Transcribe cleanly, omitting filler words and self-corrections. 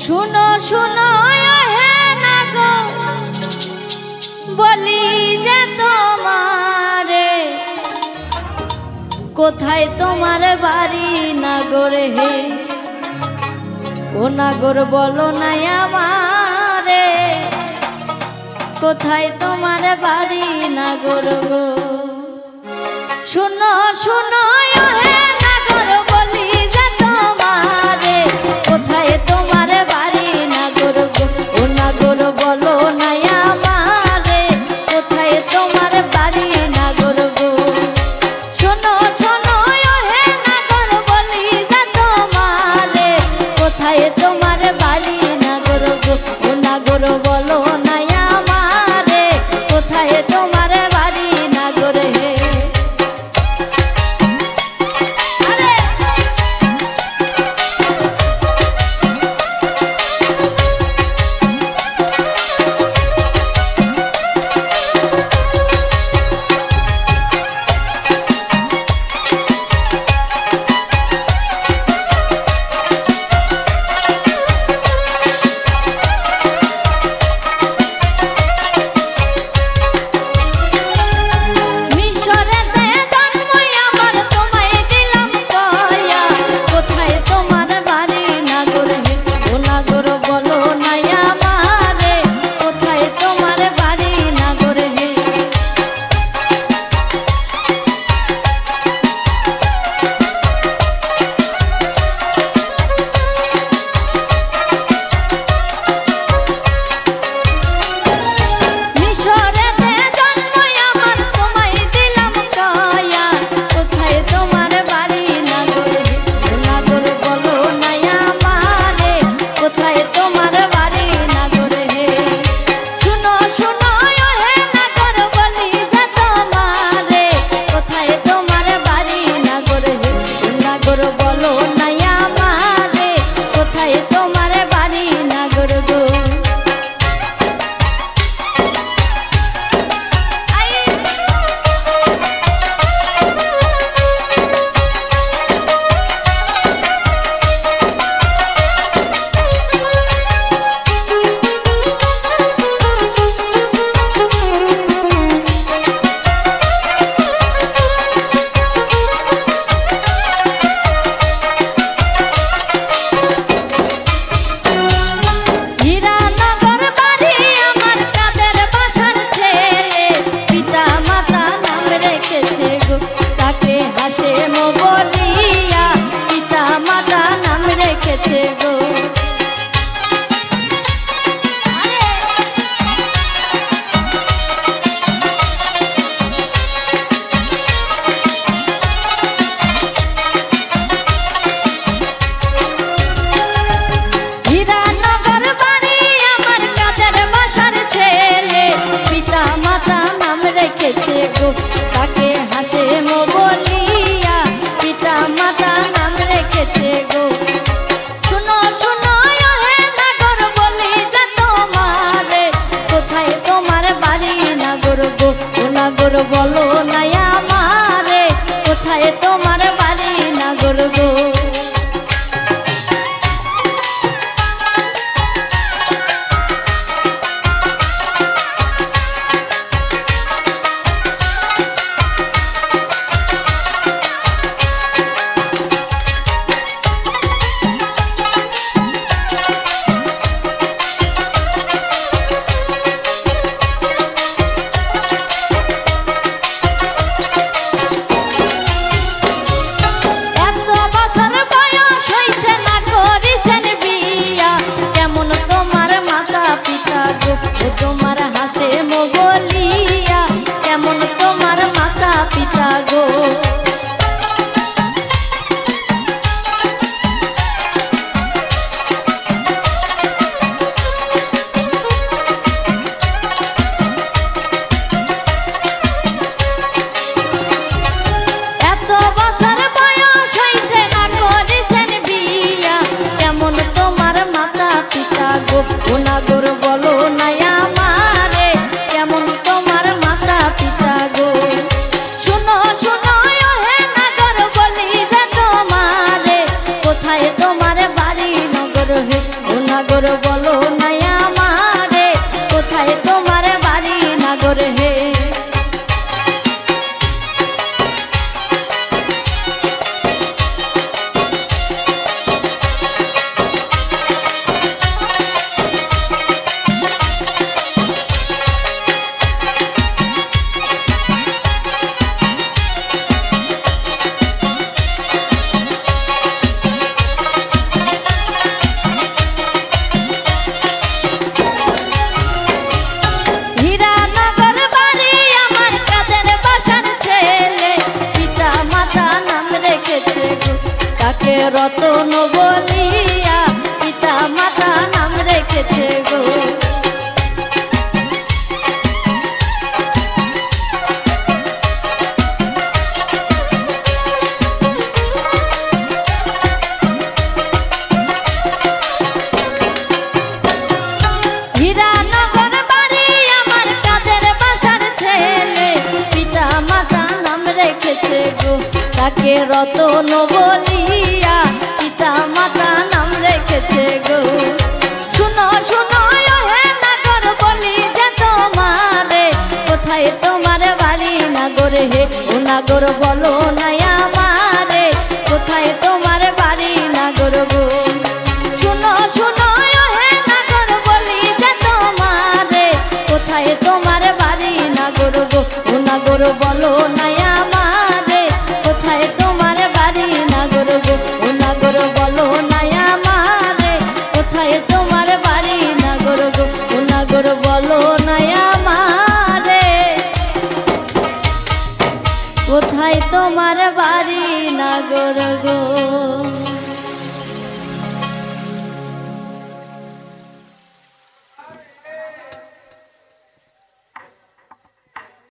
শুনো শুনো হে না গো বলি যে তোমারে কোথায় তোমার বাড়ি নাগরে হে ও নাগর বলো না আমারে কোথায় তোমার বাড়ি নাগর গো শুনো শুনো হে নাগর বলি যে তোমারে কোথায় তোমার বাড়ি নাগর গো ও নাগর বলো না আমারে কোথায় তোমার বাড়ি নাগর গো শুনো শুনো হে নাগর বলি যে তোমারে কোথায় তোমার বাড়ি নাগর গো ও নাগর বলো না আমারে কোথায় তোমার বাড়ি নাগর হে তাকে হাসে মো বলিয়া পিতা মাতা নাম রেখেছে গো শুনো শুনো তাকে রতন বলিয়া পিতা মাতা নাম রেখেছে গো। হীরানগর বাড়ি আমার কাদের বাসার ছেলে, পিতা মাতা নাম রেখেছে গো। তাকে রতন বলিয়া পিতা মাতা নাম রেখেছে গো। শুনো শুনো হে নাগর বলি যে তোমারে, কোথায় তোমার বাড়ি নাগর হে, ও নাগর বলো না আমারে, কোথায় তোমার বাড়ি নাগর গো। শুনো শুনো হে নাগর বলি যে তোমারে, কোথায় তোমার বাড়ি নাগর গো, ও নাগর বলো না আমারে, কোথায় তোমার বাড়ি নাগর গো, ও নাগর বলো না আমারে, কোথায় তোমার বাড়ি নাগর গো, ও নাগর বলো না আমারে, কোথায় তোমার বাড়ি নাগর গো।